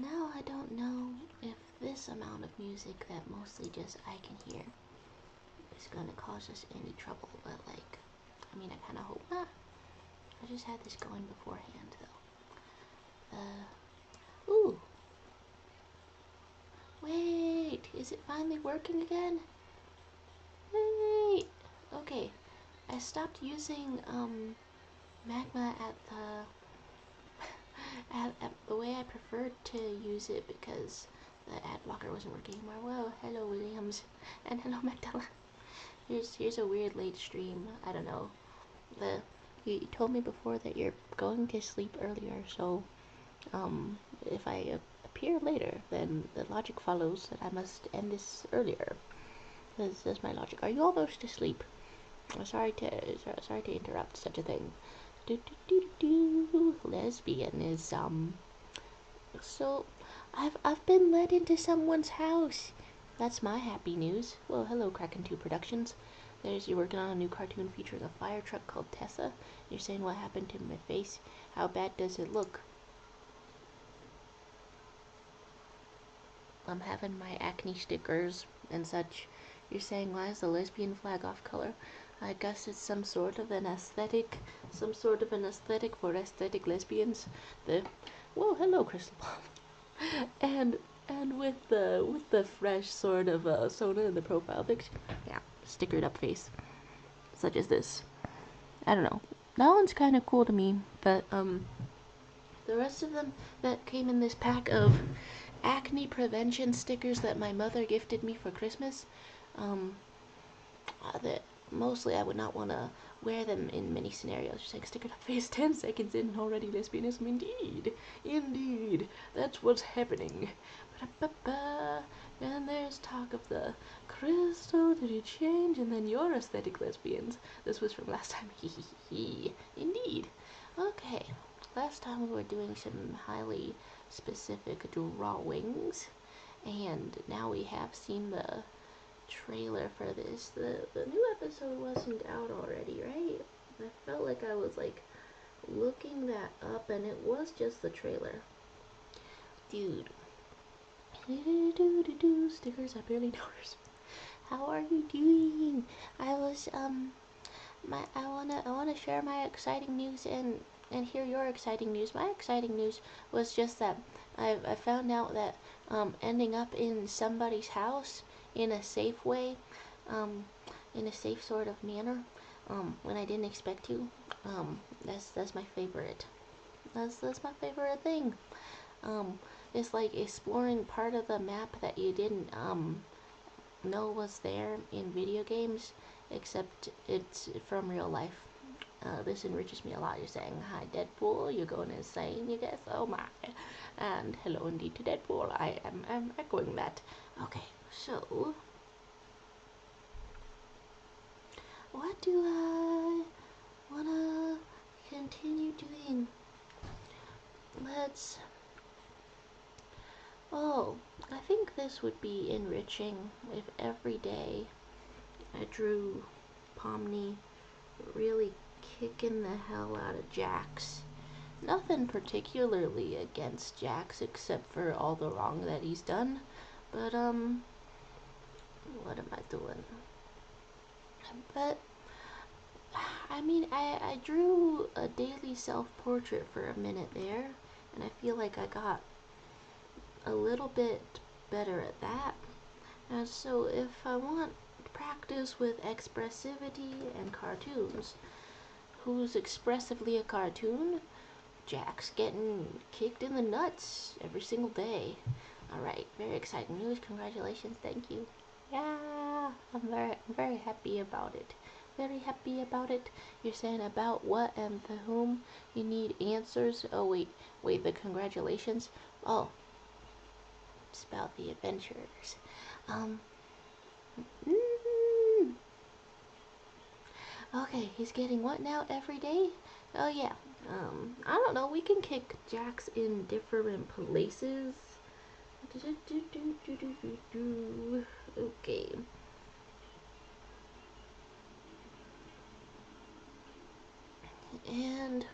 now I don't know if this amount of music that mostly just I can hear is gonna cause us any trouble, but like, I mean, I kind of hope not. I just had this going beforehand, though. Ooh. Wait, is it finally working again? Wait. Okay, I stopped using, Magma at the way I preferred to use it because the ad blocker wasn't working anymore. Well, hello Williams, and hello Magdala. Here's a weird late stream. I don't know. You told me before that you're going to sleep earlier, so if I appear later, then the logic follows that I must end this earlier. That's my logic. Are you almost asleep? Sorry to interrupt such a thing. Lesbian is so I've been let into someone's house. That's my happy news. Well, hello Kraken 2 Productions. You're working on a new cartoon featuring a fire truck called Tessa. You're saying what happened to my face? How bad does it look? I'm having my acne stickers and such. You're saying why is the lesbian flag off color? I guess it's some sort of an aesthetic for aesthetic lesbians. Whoa, hello Crystal Bomb. and with the fresh sort of Sona in the profile picture. Yeah, stickered up face. Such as this. I don't know. That one's kind of cool to me, but the rest of them that came in this pack of acne prevention stickers that my mother gifted me for Christmas, that mostly I would not want to wear them in many scenarios. Just like stickered up face 10 seconds in and already lesbianism. Indeed, that's what's happening. And there's talk of the crystal, did you change? And then your aesthetic lesbians. This was from last time. Indeed. Okay, last time we were doing some highly specific drawings, and now we have seen the trailer for this. The new episode wasn't out already, right? I felt like I was like looking that up and it was just the trailer. Dude. Stickers, I barely noticed. How are you doing? I wanna share my exciting news and hear your exciting news. My exciting news was just that I found out that ending up in somebody's house in a safe way, in a safe sort of manner, when I didn't expect to. That's my favorite. That's my favorite thing. It's like exploring part of the map that you didn't know was there in video games, except it's from real life. This enriches me a lot. You're saying, hi Deadpool, you're going insane, you guess? Oh my. And hello indeed to Deadpool. I'm echoing that. Okay, so what do I wanna continue doing? I think this would be enriching if every day I drew Pomni really kicking the hell out of Jax. Nothing particularly against Jax except for all the wrong that he's done. But, what am I doing? But, I mean, I drew a daily self-portrait for a minute there, and I feel like I got a little bit better at that. And so if I want practice with expressivity and cartoons, who's expressively a cartoon? Jack's getting kicked in the nuts every single day. Alright, very exciting news. Congratulations, thank you. Yeah, I'm very happy about it. Very happy about it. You're saying about what and to whom you need answers. Oh, wait, the congratulations. Oh, it's about the adventures. Okay, he's getting what now every day? Oh yeah. I don't know. We can kick Jax in different places. Okay. And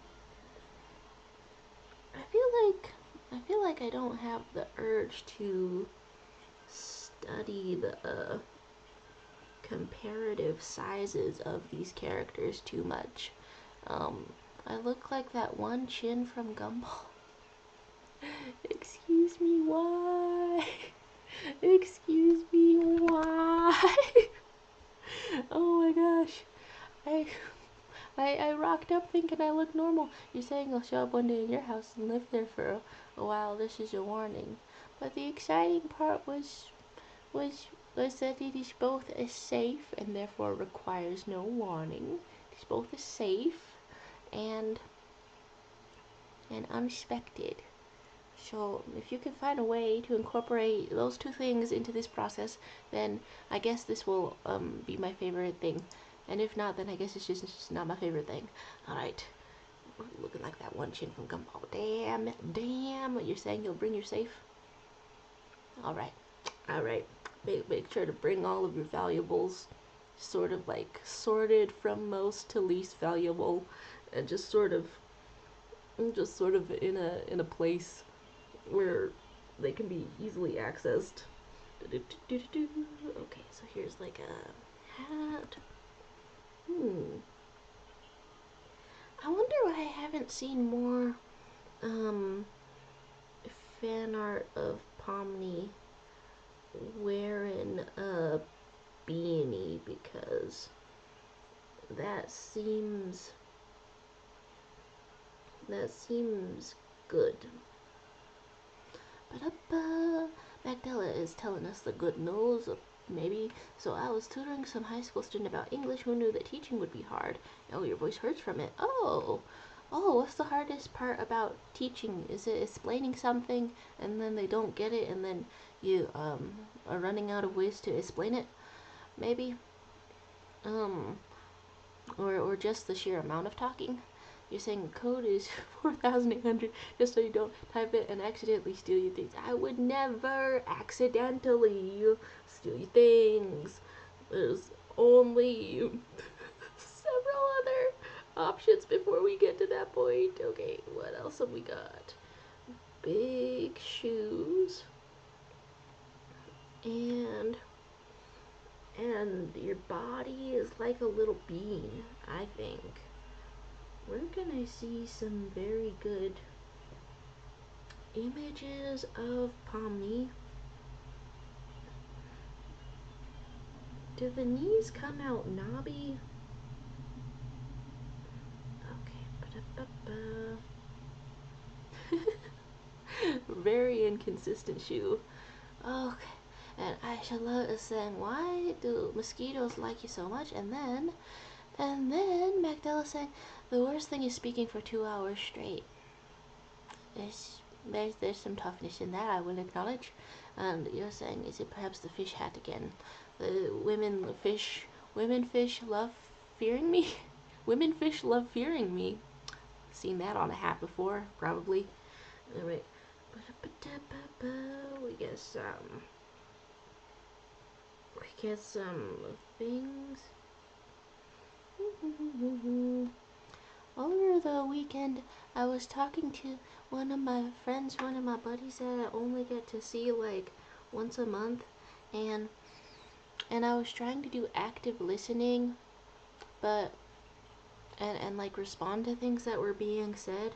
I feel like I feel like I don't have the urge to study the comparative sizes of these characters too much. I look like that one Chin from Gumball. Excuse me, why? Excuse me, why? Oh my gosh. I I rocked up thinking I look normal. You're saying I'll show up one day in your house and live there for a while. This is a warning. But the exciting part was that it is both as safe and therefore requires no warning. It's both as safe and unexpected. So if you can find a way to incorporate those two things into this process, then I guess this will be my favorite thing. And if not, then I guess it's just not my favorite thing. Alright. Looking like that one Chin from Gumball. Damn. You're saying you'll bring your safe? Alright. Make sure to bring all of your valuables, sort of like sorted from most to least valuable, and just sort of in a place where they can be easily accessed. Okay, so here's like a hat. I wonder why I haven't seen more fan art of Pomni wearing a beanie, because that seems good. Magdala is telling us the good news, maybe. So I was tutoring some high school student about English who knew that teaching would be hard. Oh, your voice hurts from it. Oh, what's the hardest part about teaching? Is it explaining something and then they don't get it and then you are running out of ways to explain it? Maybe. Or just the sheer amount of talking? You're saying code is 4,800 just so you don't type it and accidentally steal your things. I would never accidentally steal your things. There's only several other options before we get to that point. Okay, what else have we got? Big shoes. And your body is like a little bean, I think. Where can I see some very good images of Pomni? Do the knees come out knobby? Okay. Very inconsistent shoe. Okay. And Aisha is saying, why do mosquitoes like you so much? And then Magdala saying, the worst thing is speaking for 2 hours straight. There's some toughness in that, I will acknowledge. And you're saying, is it perhaps the fish hat again? The women fish love fearing me? Women fish love fearing me. Seen that on a hat before, probably. Alright. We get some things. Over the weekend, I was talking to one of my friends, one of my buddies that I only get to see like once a month, and I was trying to do active listening, but and like respond to things that were being said,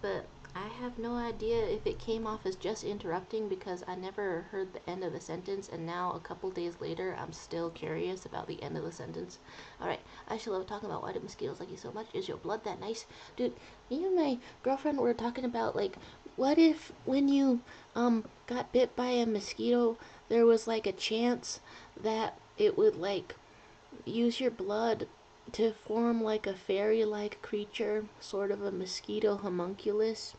but I have no idea if it came off as just interrupting because I never heard the end of the sentence, and now a couple days later I'm still curious about the end of the sentence. Alright, I should love talking about why do mosquitoes like you so much. Is your blood that nice? Dude, me and my girlfriend were talking about, like, what if when you got bit by a mosquito there was like a chance that it would like use your blood to form like a fairy-like creature, sort of a mosquito homunculus.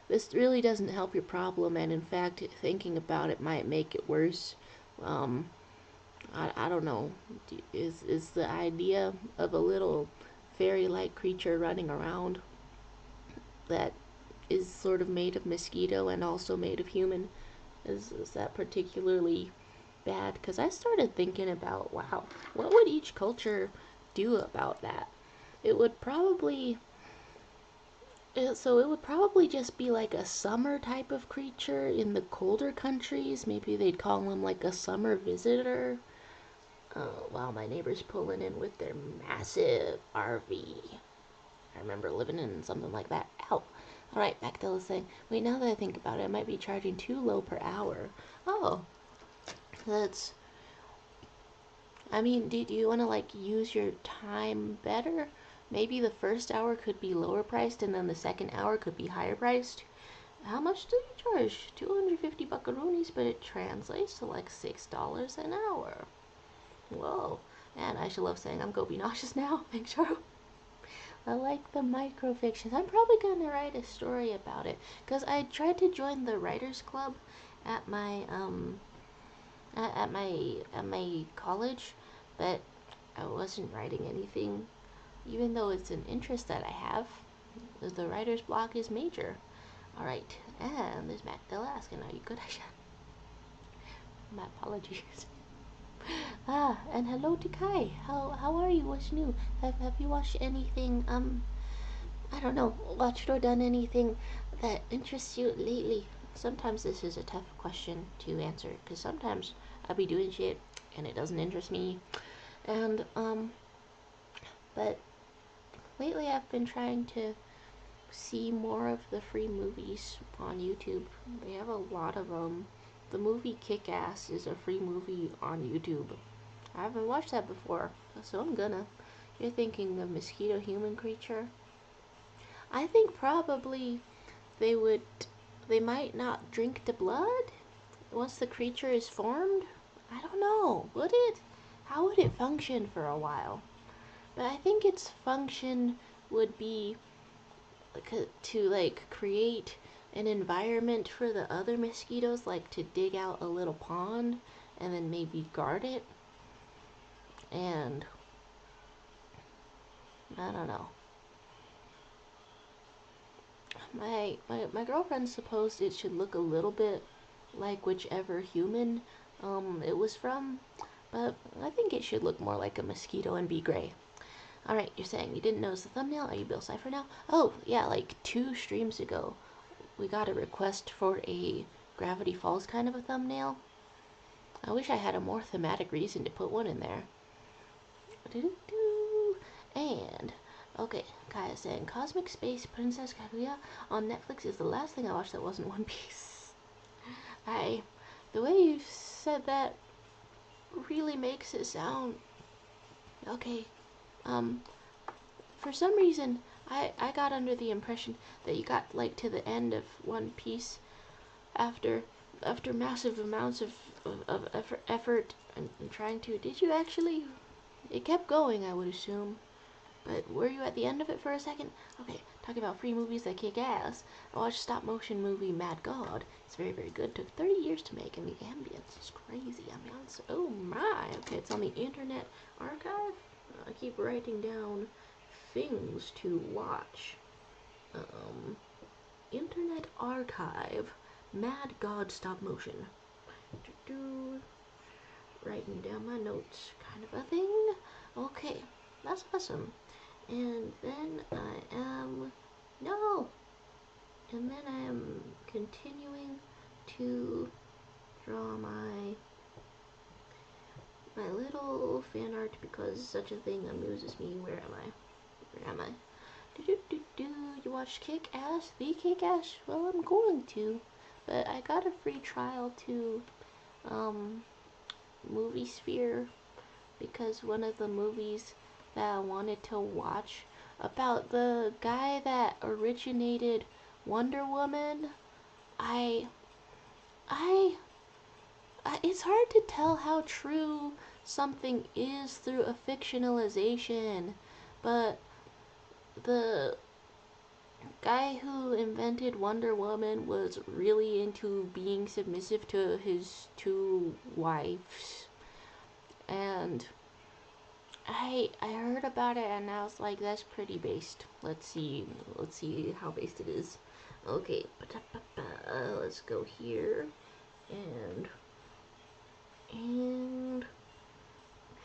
This really doesn't help your problem, and in fact, thinking about it might make it worse. I don't know. Is the idea of a little fairy-like creature running around that is sort of made of mosquito and also made of human, is that particularly bad? Because I started thinking about, wow, what would each culture do about that? It would probably So it would probably just be like a summer type of creature in the colder countries. Maybe they'd call him like a summer visitor. Wow, my neighbor's pulling in with their massive RV. I remember living in something like that. Ow. Alright, back to the thing. Wait, now that I think about it, I might be charging too low per hour. Oh, that's... I mean, do you want to, like, use your time better? Maybe the first hour could be lower priced and then the second hour could be higher priced. How much do you charge? 250 buckaroonies, but it translates to like $6 an hour. Whoa. Man, I should love saying I'm gonna be nauseous now. Thanks, Charles. I like the microfictions. I'm probably gonna write a story about it because I tried to join the writers club at my at my college, but I wasn't writing anything, even though it's an interest that I have. The writer's block is major. All right, and there's Matt Dell asking, "Are you good?" My apologies. And hello to Kai. How are you? What's new? Have you watched anything? I don't know. Watched or done anything that interests you lately? Sometimes this is a tough question to answer because sometimes I'll be doing shit and it doesn't interest me, and but lately I've been trying to see more of the free movies on YouTube. They have a lot of them. The movie Kick-Ass is a free movie on YouTube. I haven't watched that before, so I'm gonna. You're thinking the mosquito human creature? I think probably they would, they might not drink the blood once the creature is formed. I don't know. Would it? How would it function for a while? But I think its function would be to like create an environment for the other mosquitoes, like to dig out a little pond and then maybe guard it. And I don't know. My girlfriend supposed it should look a little bit like whichever human it was from, but I think it should look more like a mosquito and be gray. Alright, you're saying you didn't notice the thumbnail? Are you Bill Cipher now? Oh, yeah, like 2 streams ago, we got a request for a Gravity Falls kind of a thumbnail. I wish I had a more thematic reason to put one in there. And, okay, Kaya saying, Cosmic Space Princess Kaguya on Netflix is the last thing I watched that wasn't One Piece. The way you said that really makes it sound, okay, for some reason, I got under the impression that you got, like, to the end of One Piece after massive amounts of effort and trying to, did you actually? It kept going, I would assume. But were you at the end of it for a second? Okay, talking about free movies that kick ass. I watched stop motion movie Mad God. It's very, very good. Took 30 years to make, and the ambience is crazy. Ambience. Oh my. Okay, it's on the Internet Archive. I keep writing down things to watch. Internet Archive. Mad God stop motion. Writing down my notes, kind of a thing. Okay, that's awesome. And then I am continuing to draw my little fan art because such a thing amuses me. Where am I? You watch Kick-Ass? The Kick-Ass? Well, I'm going to, but I got a free trial to Movie Sphere because one of the movies that I wanted to watch about the guy that originated Wonder Woman, I it's hard to tell how true something is through a fictionalization, but the guy who invented Wonder Woman was really into being submissive to his 2 wives, and I heard about it and I was like, that's pretty based. Let's see how based it is. Okay, let's go here and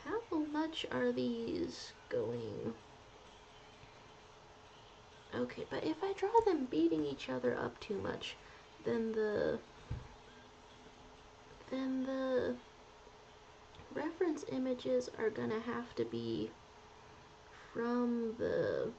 how much are these going? Okay, but if I draw them beating each other up too much, then the reference images are gonna have to be from the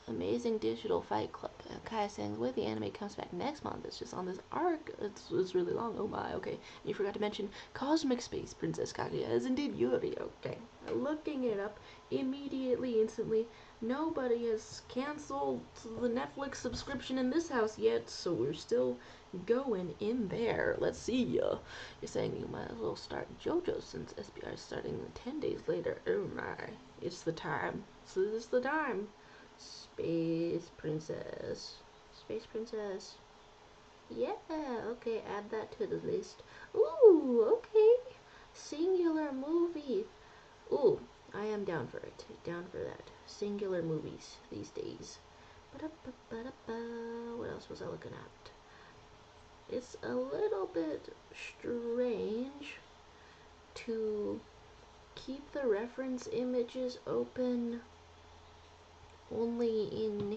Amazing Digital Fight Club. Kai saying the way the anime comes back next month, it's just on this arc. It's really long. Oh my, okay. You forgot to mention Cosmic Space Princess Kaguya is indeed Yuri. Okay. Looking it up immediately, instantly. Nobody has canceled the Netflix subscription in this house yet, so we're still going in there. Let's see ya. You're saying you might as well start JoJo since SBR is starting 10 days later. Oh my. It's the time. So this is the time. Space Princess. Space Princess. Yeah, okay, add that to the list. Ooh, okay. Singular movie. Ooh, I am down for it. Down for that. Singular movies these days. What else was I looking at? It's a little bit strange to keep the reference images open only in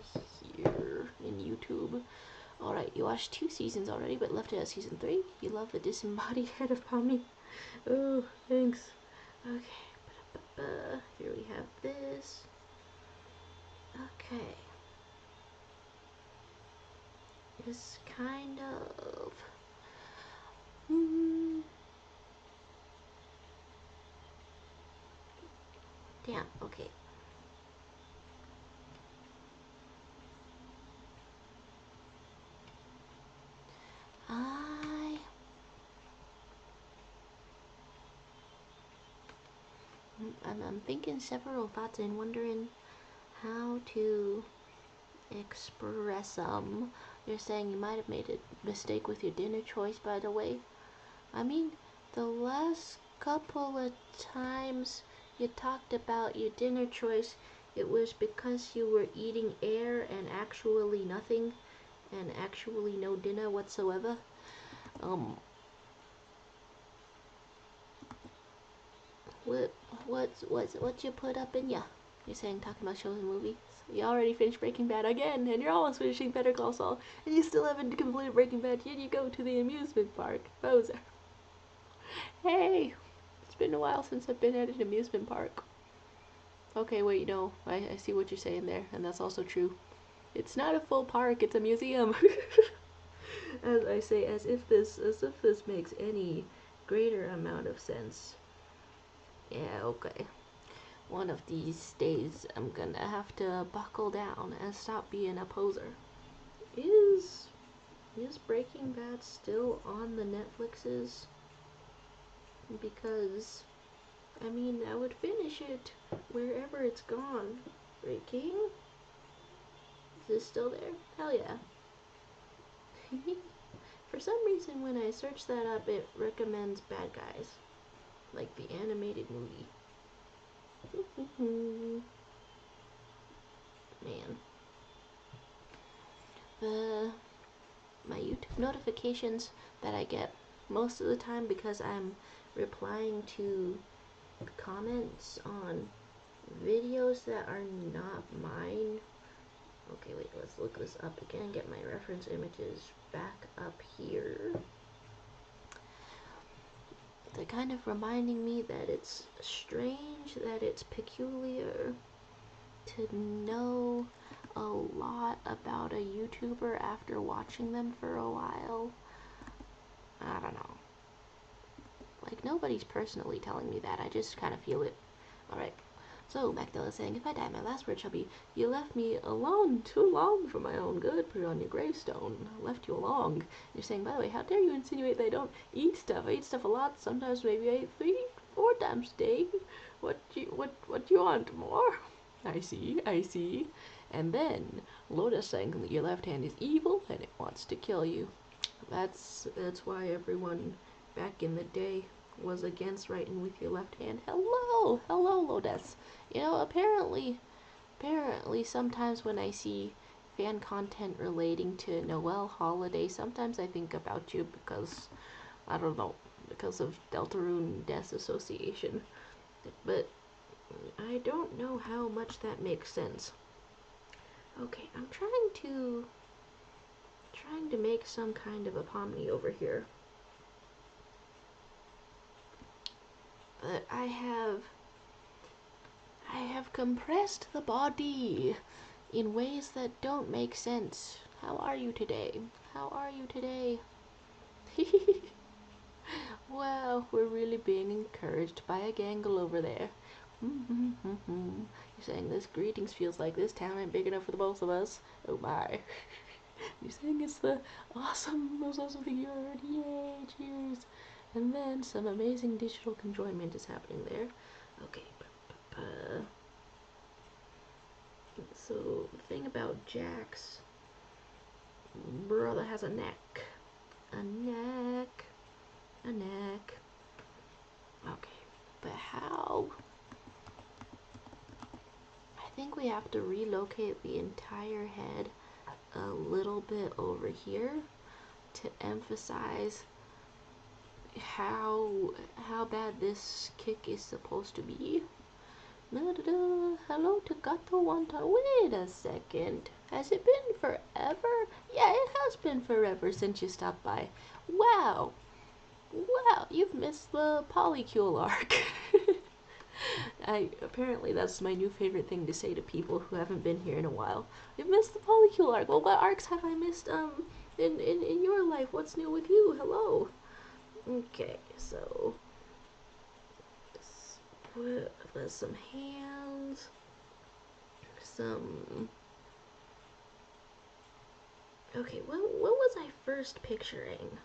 here, in YouTube. Alright, you watched 2 seasons already, but left it at season 3. You love the disembodied head of Pomni. Oh, thanks. Okay, here we have this. Okay. It's kind of... Damn, okay. I'm thinking several thoughts and wondering how to express them. You're saying you might have made a mistake with your dinner choice, by the way. I mean, the last couple of times you talked about your dinner choice, it was because you were eating air and actually nothing, and actually no dinner whatsoever. What you put up in ya? You're saying talking about shows and movies. You already finished Breaking Bad again, and you're almost finishing Better Call Saul, and you still haven't completed Breaking Bad. Yet you go to the amusement park. Bowser. Hey, it's been a while since I've been at an amusement park. Okay, wait, no, I see what you're saying there, and that's also true. It's not a full park; it's a museum. As I say, as if this makes any greater amount of sense. Yeah, okay. One of these days, I'm gonna have to buckle down and stop being a poser. Is Breaking Bad still on the Netflixes? Because, I mean, I would finish it wherever it's gone. Breaking? Is it still there? Hell yeah. For some reason, when I search that up, it recommends Bad Guys. Like the animated movie. Man. My YouTube notifications that I get most of the time because I'm replying to comments on videos that are not mine. Okay, wait, let's look this up again, get my reference images back up here. They're kind of reminding me that it's strange, that it's peculiar to know a lot about a YouTuber after watching them for a while. I don't know. Like, nobody's personally telling me that. I just kind of feel it. Alright. So, Magdala is saying, if I die, my last word shall be, you left me alone too long for my own good. Put it on your gravestone. I left you alone. You're saying, by the way, how dare you insinuate that I don't eat stuff? I eat stuff a lot. Sometimes maybe I eat 3, 4 times a day. What do you want? More? I see. And then, Lotus saying that your left hand is evil and it wants to kill you. That's why everyone back in the day was against writing with your left hand. Hello, Lotus. You know, apparently, sometimes when I see fan content relating to Noel holiday, sometimes I think about you because, I don't know, because of Deltarune Death Association. But I don't know how much that makes sense. Okay, I'm trying to make some kind of a pomni over here. But I have compressed the body in ways that don't make sense. How are you today? How are you today? Wow, we're really being encouraged by a gangle over there. You're saying this greetings feels like this town ain't big enough for the both of us. Oh my. You're saying it's the most awesome thing you heard. Yay, cheers. And then some amazing digital conjoinment is happening there. Okay. So the thing about Jack's brother has a neck. A neck. A neck. Okay. But how? I think we have to relocate the entire head a little bit over here to emphasize how bad this kick is supposed to be. Hello to Gato Wonton. Wait a second. Has it been forever? Yeah, it has been forever since you stopped by. Wow. Wow, you've missed the polycule arc. Apparently that's my new favorite thing to say to people who haven't been here in a while. You've missed the polycule arc. Well, what arcs have I missed in your life? What's new with you? Hello. Okay, so put some hands, some. Okay, what was I first picturing?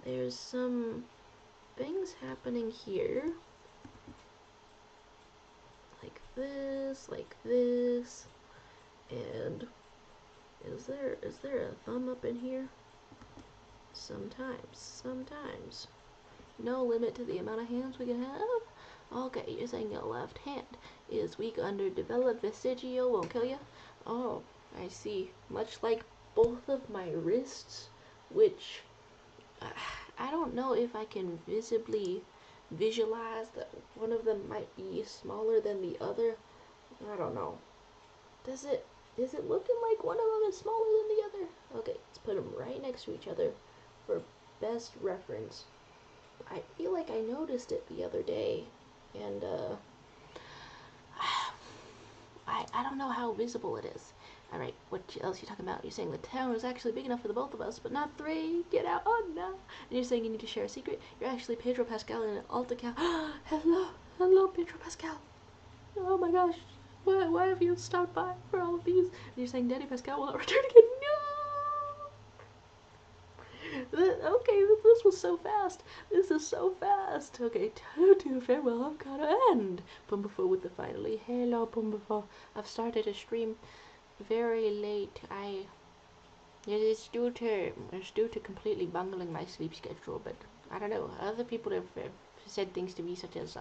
There's some things happening here, like this, and is there a thumb up in here? Sometimes. No limit to the amount of hands we can have? Okay, you're saying your left hand is weak, underdeveloped, vestigial, won't kill you? Oh, I see. Much like both of my wrists, which I don't know if I can visibly visualize that one of them might be smaller than the other. I don't know. Is it looking like one of them is smaller than the other? Okay, let's put them right next to each other for best reference. I feel like I noticed it the other day, and I don't know how visible it is. Alright, what else are you talking about? You're saying the town is actually big enough for the both of us, but not three. Get out. Oh no. And you're saying you need to share a secret. You're actually Pedro Pascal in an alt account. Hello, Pedro Pascal. Oh my gosh. Why have you stopped by for all of these? And you're saying Daddy Pascal will not return again. No! Okay, this was so fast. This is so fast. Okay, to farewell, I've gotta end. Pumblefoot with the finally. Hello, Pumblefoot. I've started a stream very late. It's due to completely bungling my sleep schedule, but I don't know. Other people have said things to me such as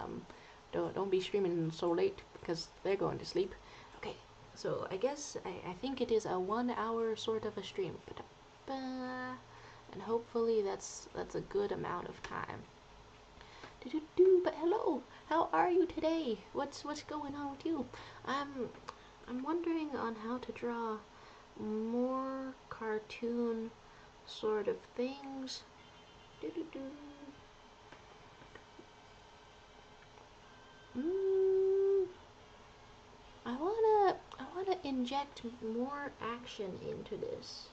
don't be streaming so late because they're going to sleep. Okay, so I guess I think it is a 1 hour sort of a stream, and hopefully that's a good amount of time. But hello, how are you today? What's going on with you? I'm wondering on how to draw more cartoon sort of things. I wanna inject more action into this.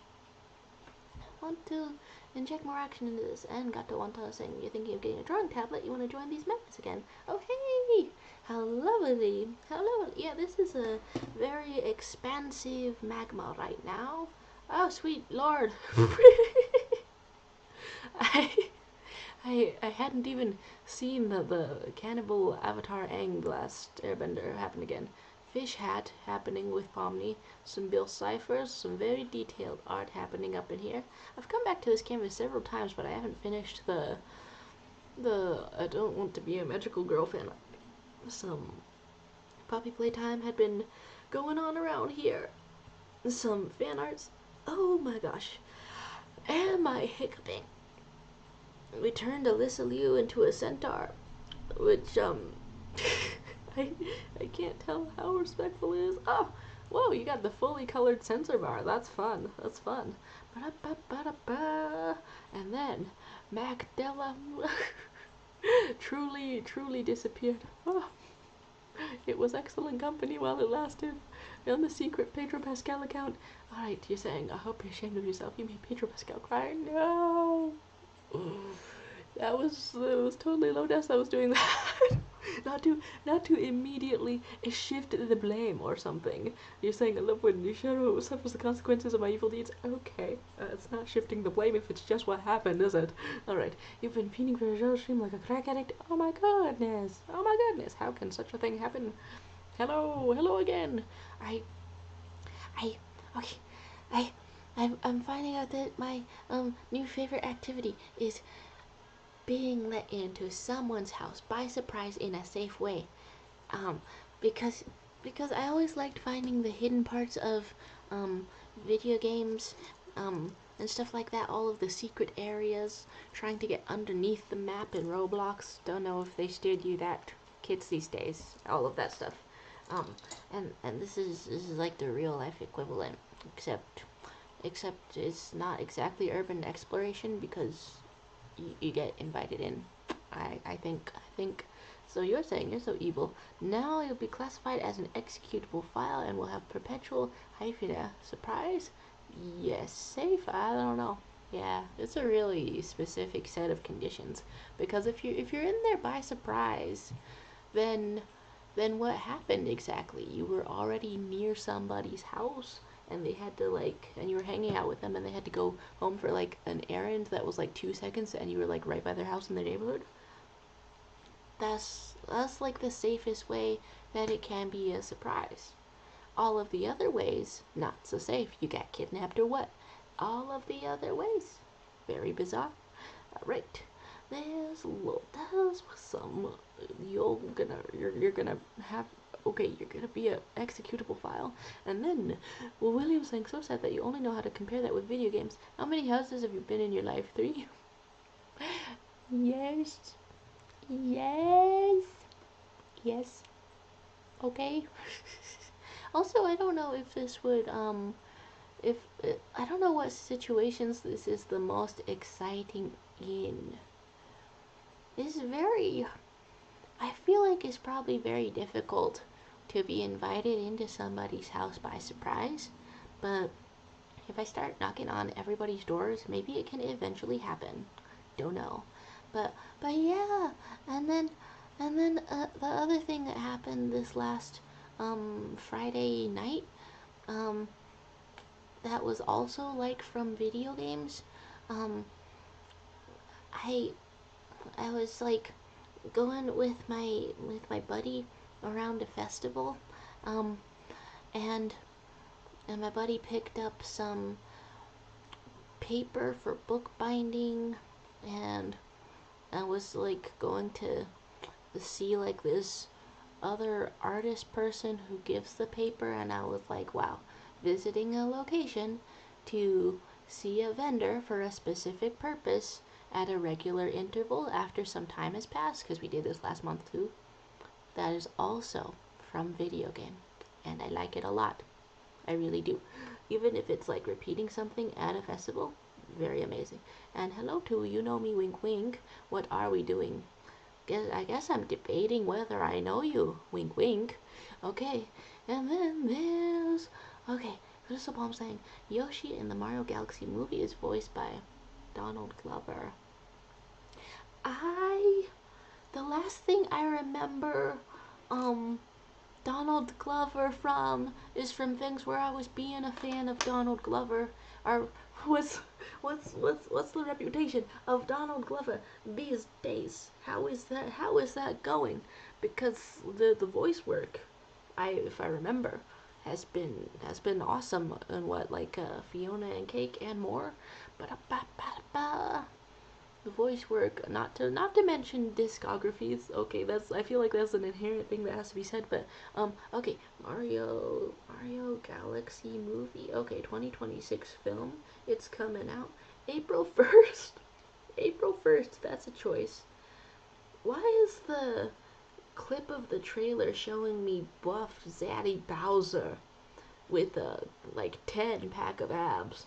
I want to inject more action into this. And Gato Wanta saying you're thinking of getting a drawing tablet. You want to join these members again? Oh hey, how lovely! How lovely! Yeah, this is a very expansive magma right now. Oh sweet lord! I hadn't even seen the cannibal Avatar Aang the Last Airbender happen again. Fish hat happening with Pomni, some Bill ciphers, some very detailed art happening up in here. I've come back to this canvas several times, but I haven't finished the I don't want to be a magical girl fan. Some puppy playtime had been going on around here. Some fan arts. Oh my gosh. Am I hiccuping? We turned Alyssa Liu into a centaur, which I can't tell how respectful it is. Oh, Whoa, you got the fully colored sensor bar. That's fun. That's fun. Ba-da-ba-ba-da-ba. And then Magdala truly disappeared. Oh, it was excellent company while it lasted. On the secret Pedro Pascal account. Alright, you're saying, I hope you're ashamed of yourself. You made Pedro Pascal cry. No! That was totally Lotus that was doing that. not to immediately shift the blame or something. You're saying I love when Nishiro suffers the consequences of my evil deeds. Okay, it's not shifting the blame if it's just what happened, is it? Alright, you've been feeding for a Joe stream like a crack addict. Oh my goodness. Oh my goodness. How can such a thing happen? Hello again. I okay. I I'm finding out that my new favorite activity is being let into someone's house by surprise in a safe way. Um, because I always liked finding the hidden parts of video games, and stuff like that. All of the secret areas, trying to get underneath the map in Roblox. Don't know if they still do that. Kids these days, all of that stuff. And this is like the real life equivalent, except it's not exactly urban exploration because you get invited in. I think. So you're saying you're so evil. Now you'll be classified as an executable file and will have perpetual hyphen surprise? Yes, safe? I don't know. Yeah, it's a really specific set of conditions. Because if you're in there by surprise, then what happened exactly? You were already near somebody's house and they had to and you were hanging out with them and they had to go home for an errand that was 2 seconds and you were right by their house in their neighborhood. That's the safest way that it can be a surprise. All of the other ways, not so safe. You got kidnapped or what? All of the other ways, very bizarre. Right. There's some you're gonna have you're gonna be a executable file. And then William's saying so sad that you only know how to compare that with video games. How many houses have you been in your life? 3? Yes. Yes. Yes. Okay. Also, I don't know if this would if I don't know what situations this is the most exciting in. This is very, I feel like it's probably very difficult to be invited into somebody's house by surprise, but if I start knocking on everybody's doors, maybe it can eventually happen. Don't know. But yeah, and then the other thing that happened this last Friday night, that was also from video games. Um, I was going with my buddy around a festival, um, and my buddy picked up some paper for bookbinding, and I was going to see this other artist person who gives the paper, and I was wow, visiting a location to see a vendor for a specific purpose at a regular interval after some time has passed, because we did this last month too. That is also from video game, and I like it a lot. I really do. Even if it's repeating something at a festival, very amazing. And hello to you know me, wink wink. What are we doing? I guess I'm debating whether I know you, wink wink. Okay, and then there's Crystal Palm saying Yoshi in the Mario Galaxy movie is voiced by Donald Glover. The last thing I remember Donald Glover from is from things where I was being a fan of Donald Glover. Or what's the reputation of Donald Glover these days? How is that going? Because the voice work, if I remember, has been awesome in Fiona and Cake and more. But the voice work, not to mention discographies. Okay, that's, I feel like that's an inherent thing that has to be said. But okay, Mario Galaxy movie. Okay, 2026 film. It's coming out April 1st. April 1st. That's a choice. Why is the clip of the trailer showing me buff Zaddy Bowser? with a like 10 pack of abs.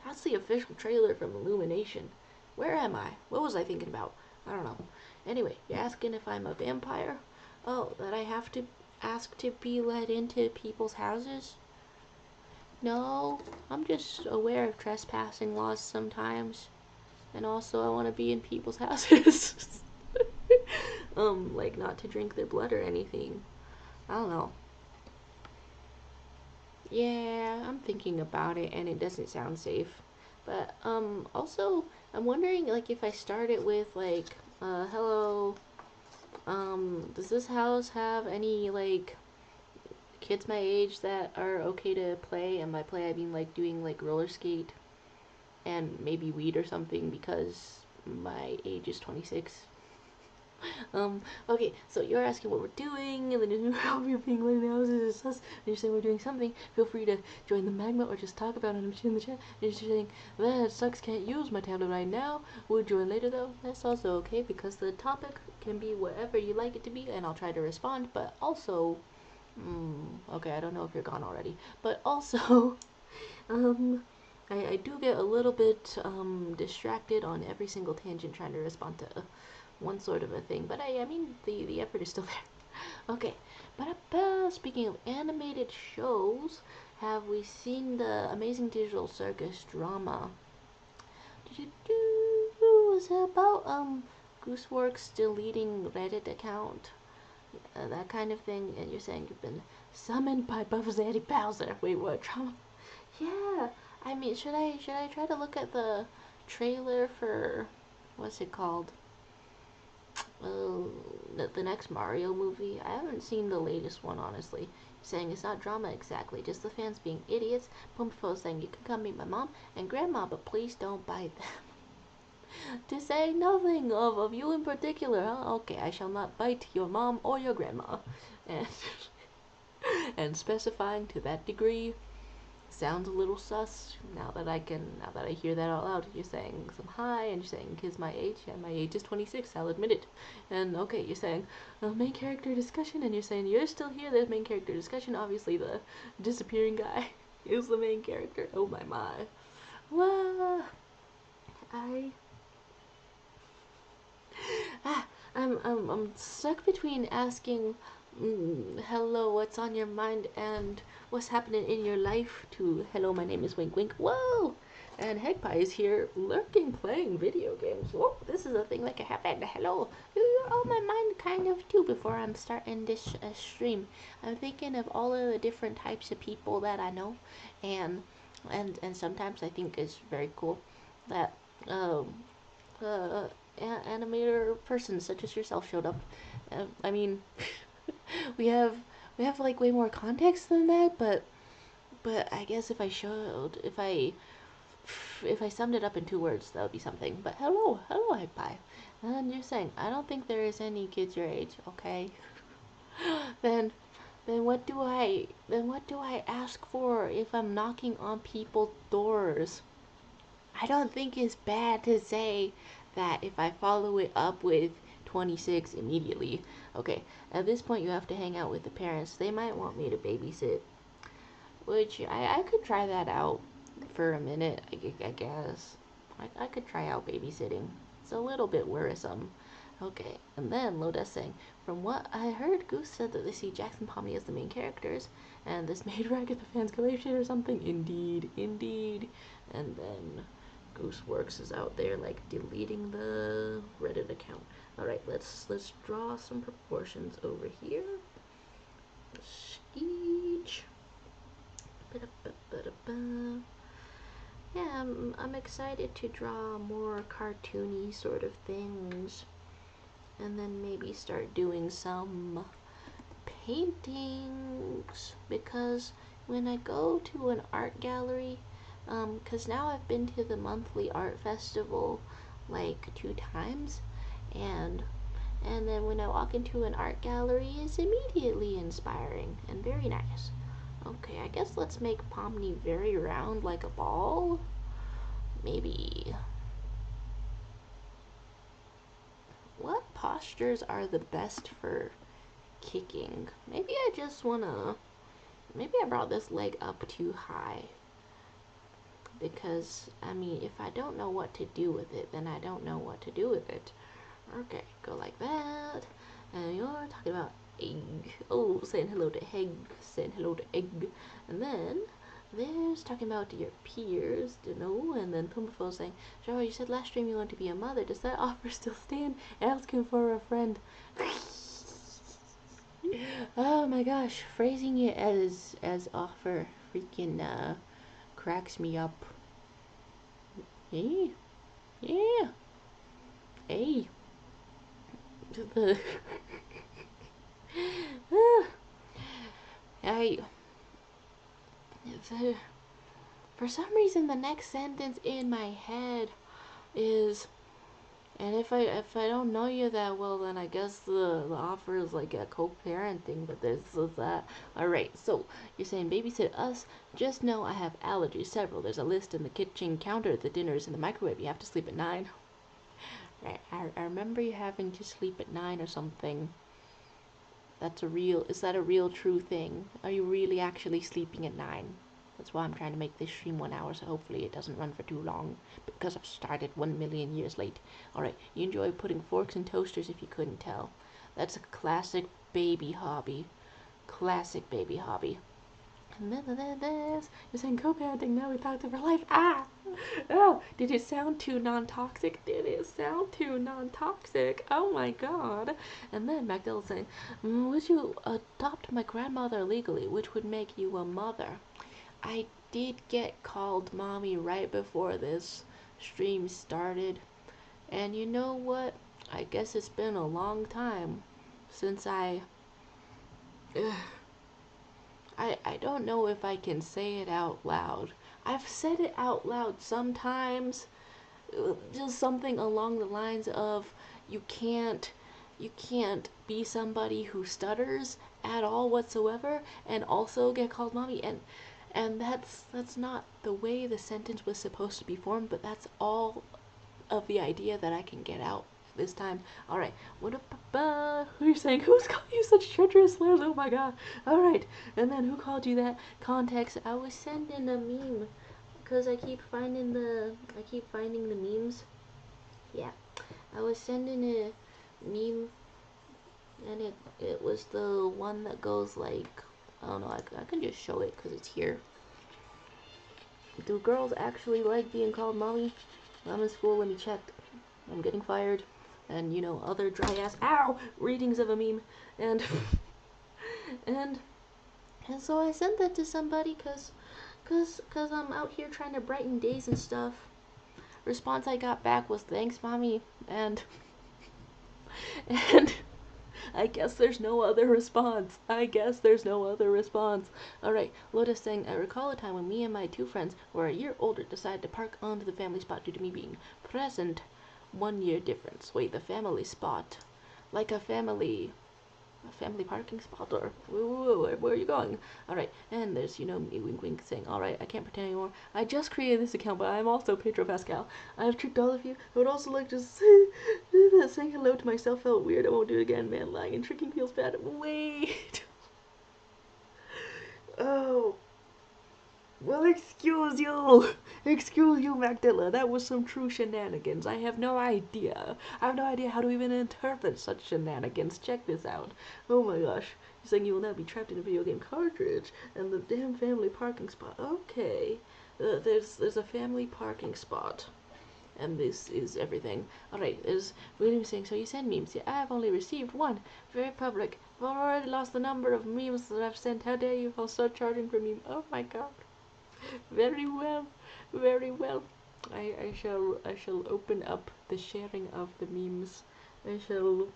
That's the official trailer from Illumination. Where am I? What was I thinking about? I don't know. Anyway, you're asking if I'm a vampire? Oh, that I have to ask to be let into people's houses? No, I'm just aware of trespassing laws sometimes. And also, I want to be in people's houses. Like not to drink their blood or anything. I don't know. Yeah, I'm thinking about it and it doesn't sound safe. But, also, I'm wondering, like, if I start it with, like, hello, does this house have any, like, kids my age that are okay to play? And by play, I mean, like, doing, like, roller skate and maybe weed or something because my age is 26. Okay, so you're asking what we're doing, and then you're being like, now this is sus, and you're saying we're doing something. Feel free to join the magma or just talk about it in the chat. And you're saying, that sucks, can't use my tablet right now. We'll join later though. That's also okay because the topic can be whatever you like it to be, and I'll try to respond, but also, okay, I don't know if you're gone already, but also, I do get a little bit distracted on every single tangent trying to respond to one sort of a thing, but I mean the effort is still there. Okay, but speaking of animated shows, have we seen the Amazing Digital Circus drama? Was it about Gooseworks deleting Reddit account? That kind of thing, and you're saying you've been summoned by Buffzaddy Bowser. Wait, what drama? Yeah, I mean, should I try to look at the trailer for what's it called? The next Mario movie. I haven't seen the latest one, honestly. Saying it's not drama exactly, just the fans being idiots. Pumpfo saying you can come meet my mom and grandma, but please don't bite them. To say nothing of you in particular, huh? Okay, I shall not bite your mom or your grandma. And and specifying to that degree sounds a little sus now that I hear that out loud. You're saying some hi and you're saying kids my age. Yeah, my age is 26, I'll admit it. And okay, you're saying main character discussion and you're saying you're still here, there's main character discussion. Obviously the disappearing guy is the main character. Oh my. Well, I ah, I'm stuck between asking, hello, what's on your mind, and what's happening in your life, to hello, my name is Wink Wink. Whoa! And Hegpie is here, lurking, playing video games. Whoa, this is a thing that can happen. Hello. You're on my mind kind of too before I'm starting this stream. I'm thinking of all of the different types of people that I know, and and sometimes I think it's very cool that uh, animator person such as yourself showed up. I mean, we have like way more context than that, but I guess if I summed it up in 2 words, that would be something. But hello, Hi-Pi. And you're saying I don't think there is any kids your age, okay? then what do I ask for if I'm knocking on people's doors? I don't think it's bad to say that if I follow it up with 26 immediately. Okay, at this point you have to hang out with the parents. They might want me to babysit, which I could try that out for a minute, I guess. I could try out babysitting. It's a little bit worrisome. Okay, and then Loda saying, from what I heard, Goose said that they see Jackson Pomni as the main characters, and this made Ragged the fans go apeshit or something. Indeed. And then Gooseworks is out there like deleting the Reddit account. Alright, let's draw some proportions over here. Skeech. Yeah, I'm excited to draw more cartoony sort of things. And then maybe start doing some paintings. Because when I go to an art gallery, because now I've been to the monthly art festival like 2 times, and then when I walk into an art gallery, it's immediately inspiring and very nice. Okay, I guess let's make Pomni very round like a ball. Maybe. What postures are the best for kicking? Maybe I just wanna maybe I brought this leg up too high. Because, I mean, if I don't know what to do with it, then I don't know what to do with it. Okay, go like that. And you're talking about egg. Oh, saying hello to egg. Saying hello to egg. And then there's talking about your peers, you know. And then Pumafo saying, Joe, you said last stream you wanted to be a mother. Does that offer still stand? Asking for a friend. Oh my gosh, phrasing it as offer freaking cracks me up. Hey, yeah, hey. I for some reason the next sentence in my head is, and if I don't know you that well, then I guess the offer is like a co-parenting, but this is that. Alright, so you're saying babysit us. Just know I have allergies, several. There's a list in the kitchen counter, the dinner's in the microwave. You have to sleep at 9. Right, I remember you having to sleep at 9 or something. Is that a real true thing? Are you really actually sleeping at 9? That's why I'm trying to make this stream 1 hour, so hopefully it doesn't run for too long, because I've started 1,000,000 years late. Alright, you enjoy putting forks in toasters if you couldn't tell. That's a classic baby hobby. Classic baby hobby. And then this, you're saying co-parenting, now we talked for life. Ah! Oh, did it sound too non-toxic? Did it sound too non-toxic? Oh my god. And then Magdalene saying, would you adopt my grandmother legally, which would make you a mother? I did get called mommy right before this stream started. And you know what? I guess it's been a long time since I don't know if I can say it out loud. I've said it out loud sometimes, just something along the lines of you can't be somebody who stutters at all whatsoever and also get called mommy, and that's not the way the sentence was supposed to be formed, but that's all of the idea that I can get out this time. Alright, what up, who are you saying? Who's calling you such treacherous slurs? Oh my god. Alright, and then who called you that? Context. I was sending a meme, because I keep finding the memes. Yeah, I was sending a meme, and it was the one that goes like, I don't know, I can just show it because it's here. Do girls actually like being called mommy? I'm in school, let me check. I'm getting fired. And, you know, other dry ass, ow, readings of a meme. And, and so I sent that to somebody cause I'm out here trying to brighten days and stuff. Response I got back was, thanks, mommy. And I guess there's no other response. Alright, Lotus saying, I recall a time when me and my 2 friends who are a year older decided to park onto the family spot due to me being present. 1 year difference. Wait, the family spot? Like a family parking spot, or where are you going? Alright, and there's, you know, me wink wink saying, alright, I can't pretend anymore. I just created this account, but I'm also Pedro Pascal. I have tricked all of you. I would also like to say that saying hello to myself felt weird. I won't do it again, man. Lying and tricking feels bad. Wait. Oh. Well, excuse you, Magdala. That was some true shenanigans. I have no idea how to even interpret such shenanigans. Check this out. Oh my gosh. You're saying you will now be trapped in a video game cartridge and the damn family parking spot. Okay. There's a family parking spot. And this is everything. Alright, there's William saying, so you send memes. Yeah, I have only received one. Very public. I've already lost the number of memes that I've sent. How dare you? I'll start charging for memes. Oh my god. Very well, very well. I shall open up the sharing of the memes. I shall